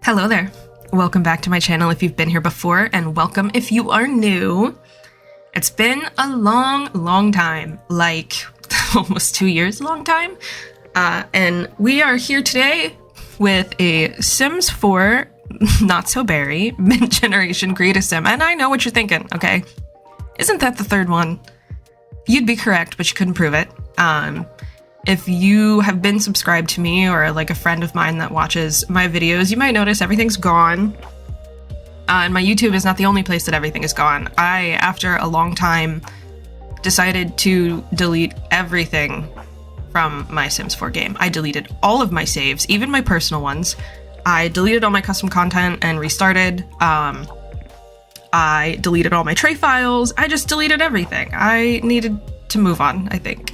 Hello there. Welcome back to my channel if you've been here before, and welcome if you are new. It's been a long time, like almost 2 years, long time. And we are here today with a Sims 4 Not So Berry mid-generation create a sim. And I know what you're thinking, okay? Isn't that the third one? You'd be correct, but you couldn't prove it. If you have been subscribed to me or like a friend of mine that watches my videos, you might notice everything's gone. And my YouTube is not the only place that everything is gone. I, after a long time, decided to delete everything from my Sims 4 game. I deleted all of my saves, even my personal ones. I deleted all my custom content and restarted. I deleted all my tray files. I just deleted everything. I needed to move on, I think.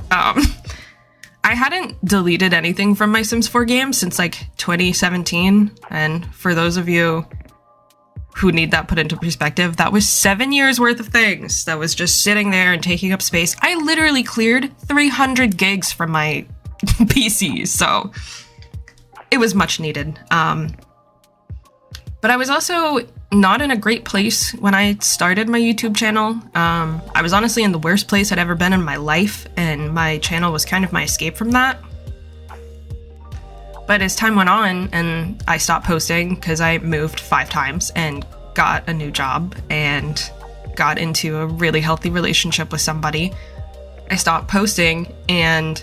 I hadn't deleted anything from my Sims 4 game since like 2017, and for those of you who need that put into perspective, that was 7 years worth of things that was just sitting there and taking up space. I literally cleared 300 gigs from my PC, so it was much needed. But I was also not in a great place when I started my YouTube channel. I was honestly in the worst place I'd ever been in my life, and my channel was kind of my escape from that. But as time went on and I stopped posting because I moved 5 times and got a new job and got into a really healthy relationship with somebody, I stopped posting, and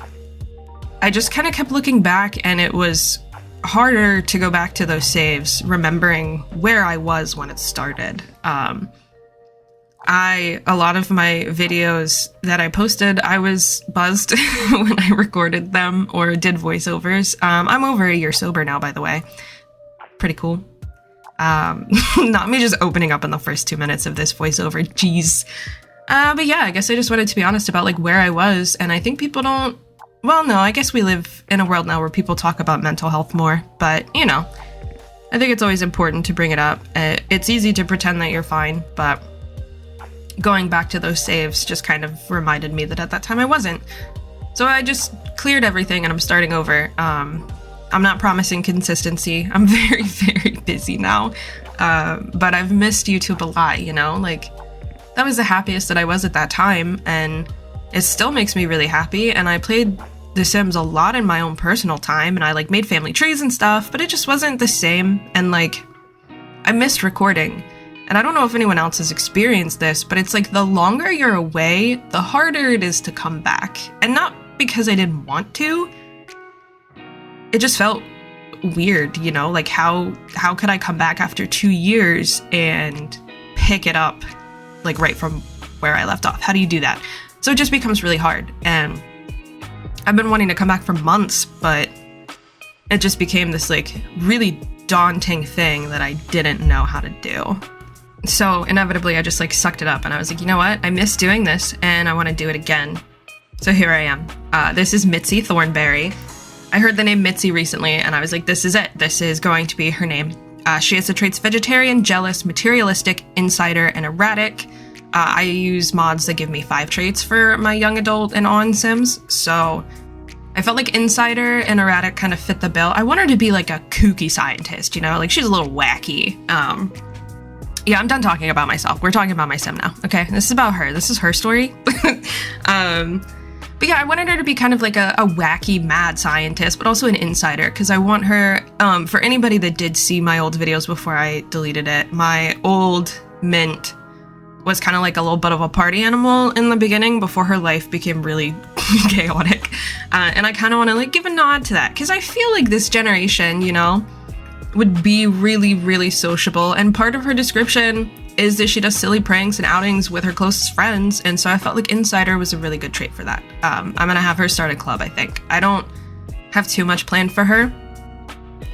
I just kind of kept looking back, and it was harder to go back to those saves, remembering where I was when it started. A lot of my videos that I posted, I was buzzed when I recorded them or did voiceovers. I'm over a year sober now, by the way. Pretty cool. Not me just opening up in the first 2 minutes of this voiceover, jeez. But yeah, I guess I just wanted to be honest about like where I was, and I think people don't. Well, no, I guess we live in a world now where people talk about mental health more, but, you know, I think it's always important to bring it up. It's easy to pretend that you're fine, but going back to those saves just kind of reminded me that at that time I wasn't. So I just cleared everything and I'm starting over. I'm not promising consistency. I'm very, very busy now, but I've missed YouTube a lot, you know? Like, that was the happiest that I was at that time, and it still makes me really happy, and I played The Sims a lot in my own personal time, and I like made family trees and stuff, but it just wasn't the same, and like, I missed recording. And I don't know if anyone else has experienced this, but it's like the longer you're away, the harder it is to come back. And not because I didn't want to, it just felt weird, you know? Like how could I come back after 2 years and pick it up like right from where I left off? How do you do that? So it just becomes really hard, and I've been wanting to come back for months, but it just became this like really daunting thing that I didn't know how to do. So inevitably I just like sucked it up, and I was like, you know what? I miss doing this and I want to do it again. So here I am. This is Mitzi Thornberry. I heard the name Mitzi recently and I was like, this is it. This is going to be her name. She has the traits vegetarian, jealous, materialistic, insider, and erratic. I use mods that give me 5 traits for my young adult and on Sims, so I felt like Insider and Erratic kind of fit the bill. I want her to be like a kooky scientist, you know, like she's a little wacky. Yeah, I'm done talking about myself. We're talking about my Sim now, okay? This is about her. This is her story. But yeah, I wanted her to be kind of like a wacky, mad scientist, but also an insider, because I want her, for anybody that did see my old videos before I deleted it, my old Mint was kind of like a little bit of a party animal in the beginning before her life became really chaotic. And I kind of want to like give a nod to that, because I feel like this generation, you know, would be really, really sociable. And part of her description is that she does silly pranks and outings with her closest friends. And so I felt like Insider was a really good trait for that. I'm going to have her start a club, I think. I don't have too much planned for her.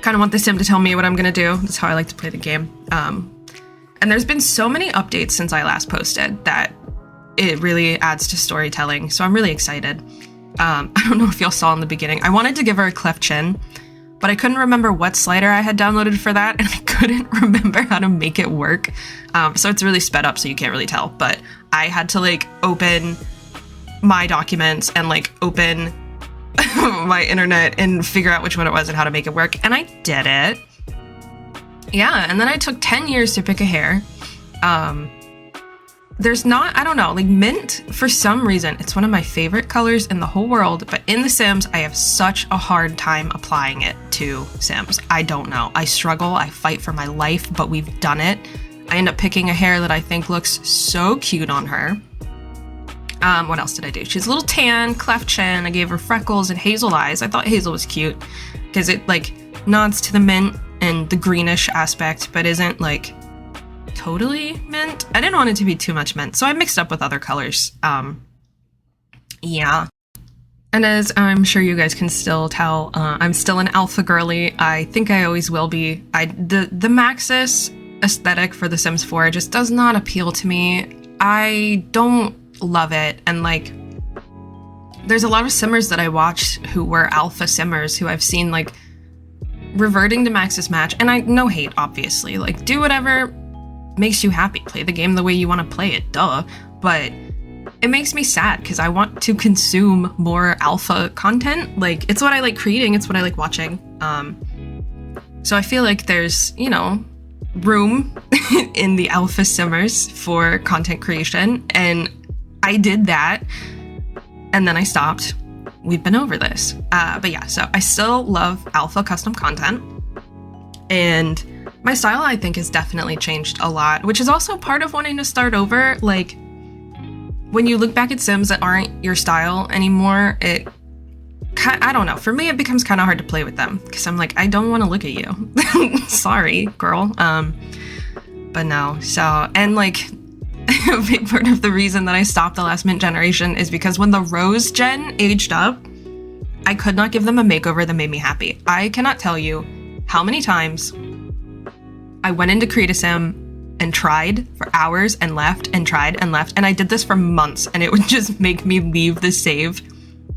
Kind of want the Sim to tell me what I'm going to do. That's how I like to play the game. And there's been so many updates since I last posted that it really adds to storytelling, so I'm really excited. I don't know if y'all saw in the beginning, I wanted to give her a cleft chin, but I couldn't remember what slider I had downloaded for that, and I couldn't remember how to make it work. So it's really sped up, so you can't really tell, but I had to like open my documents and like open my internet and figure out which one it was and how to make it work, and I did it. Yeah, and then I took 10 years to pick a hair. There's not, I don't know, like mint, for some reason, it's one of my favorite colors in the whole world, but in The Sims, I have such a hard time applying it to Sims. I don't know. I struggle, I fight for my life, but we've done it. I end up picking a hair that I think looks so cute on her. What else did I do? She's a little tan, cleft chin. I gave her freckles and hazel eyes. I thought hazel was cute because it like nods to the mint and the greenish aspect, but isn't like totally mint. I didn't want it to be too much mint, so I mixed up with other colors. Yeah. And as I'm sure you guys can still tell, I'm still an alpha girly. I think I always will be. The Maxis aesthetic for The Sims 4 just does not appeal to me. I don't love it, and like there's a lot of simmers that I watch who were alpha simmers who I've seen like reverting to Maxis match, and I no hate, obviously, like do whatever makes you happy, play the game the way you want to play it, duh, but it makes me sad because I want to consume more alpha content. Like it's what I like creating, it's what I like watching, so I feel like there's, you know, room in the alpha simmers for content creation, and I did that and then I stopped. We've been over this, but yeah, so I still love alpha custom content, and my style, I think, has definitely changed a lot, which is also part of wanting to start over. Like, when you look back at Sims that aren't your style anymore, I don't know. For me, it becomes kind of hard to play with them because I'm like, I don't want to look at you. Sorry, girl. But no. So, and like, a big part of the reason that I stopped the last mint generation is because when the Rose gen aged up, I could not give them a makeover that made me happy. I cannot tell you how many times I went in to create a sim and tried for hours and left and tried and left. And I did this for months, and it would just make me leave the save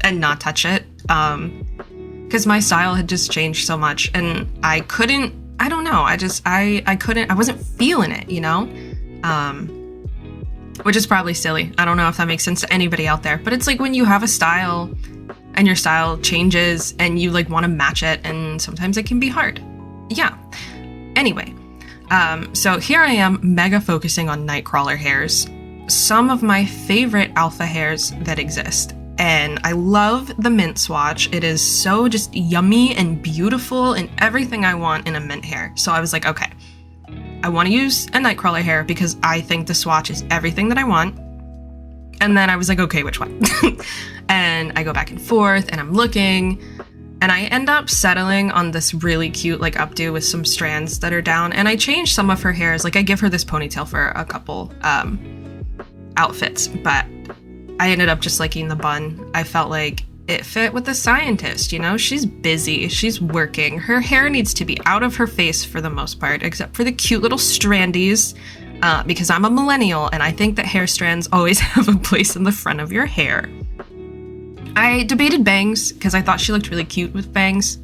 and not touch it. Because my style had just changed so much, and I couldn't, I don't know. I couldn't, I wasn't feeling it, you know? Which is probably silly. I don't know if that makes sense to anybody out there, but it's like when you have a style and your style changes and you like want to match it, and sometimes it can be hard. Yeah. Anyway. So here I am mega focusing on Nightcrawler hairs, some of my favorite alpha hairs that exist. And I love the mint swatch. It is so just yummy and beautiful and everything I want in a mint hair. So I was like, okay, I want to use a Nightcrawler hair because I think the swatch is everything that I want. And then I was like, okay, which one? And I go back and forth and I'm looking, and I end up settling on this really cute like updo with some strands that are down, and I changed some of her hairs. Like I give her this ponytail for a couple outfits, but I ended up just liking the bun. I felt like it fit with the scientist, you know? She's busy, she's working. Her hair needs to be out of her face for the most part, except for the cute little strandies, because I'm a millennial and I think that hair strands always have a place in the front of your hair. I debated bangs because I thought she looked really cute with bangs,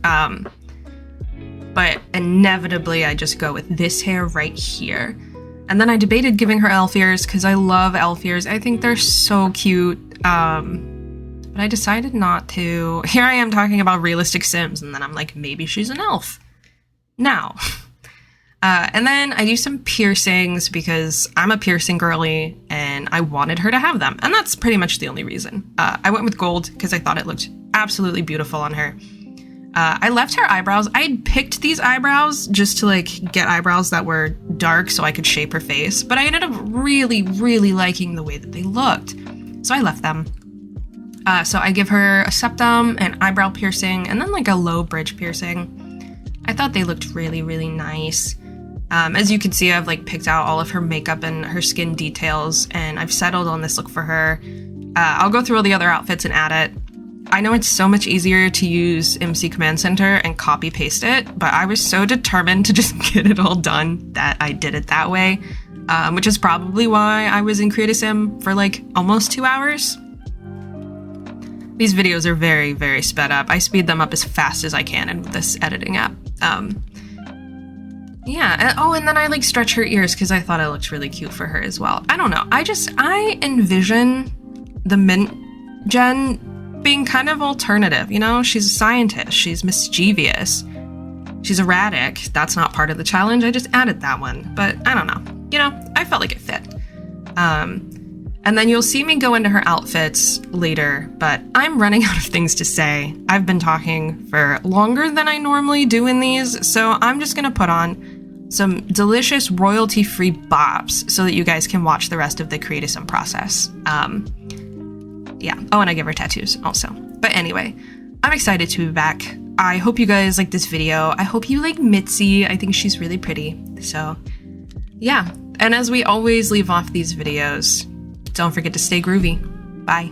but inevitably I just go with this hair right here. And then I debated giving her elf ears because I love elf ears. I think they're so cute, but I decided not to. Here I am talking about realistic Sims, and then I'm like, maybe she's an elf now. And then I do some piercings because I'm a piercing girly and I wanted her to have them. And that's pretty much the only reason. I went with gold because I thought it looked absolutely beautiful on her. I left her eyebrows. I had picked these eyebrows just to like get eyebrows that were dark so I could shape her face. But I ended up really, really liking the way that they looked. So I left them. So I give her a septum, an eyebrow piercing, and then like a low bridge piercing. I thought they looked really, really nice. As you can see, I've like picked out all of her makeup and her skin details, and I've settled on this look for her. I'll go through all the other outfits and add it. I know it's so much easier to use MC Command Center and copy paste it, but I was so determined to just get it all done that I did it that way, which is probably why I was in Create a Sim for like almost 2 hours. These videos are very, very sped up. I speed them up as fast as I can in this editing app. Yeah, and then I like stretch her ears because I thought it looked really cute for her as well. I don't know. I envision the mint gen being kind of alternative, you know? She's a scientist, she's mischievous. She's erratic. That's not part of the challenge. I just added that one. But I don't know. You know, I felt like it fit. And then you'll see me go into her outfits later, but I'm running out of things to say. I've been talking for longer than I normally do in these, so I'm just going to put on some delicious royalty-free bops so that you guys can watch the rest of the creatism process. Yeah. Oh, and I give her tattoos also. But anyway, I'm excited to be back. I hope you guys like this video. I hope you like Mitzi. I think she's really pretty. So, yeah. And as we always leave off these videos, don't forget to stay groovy. Bye.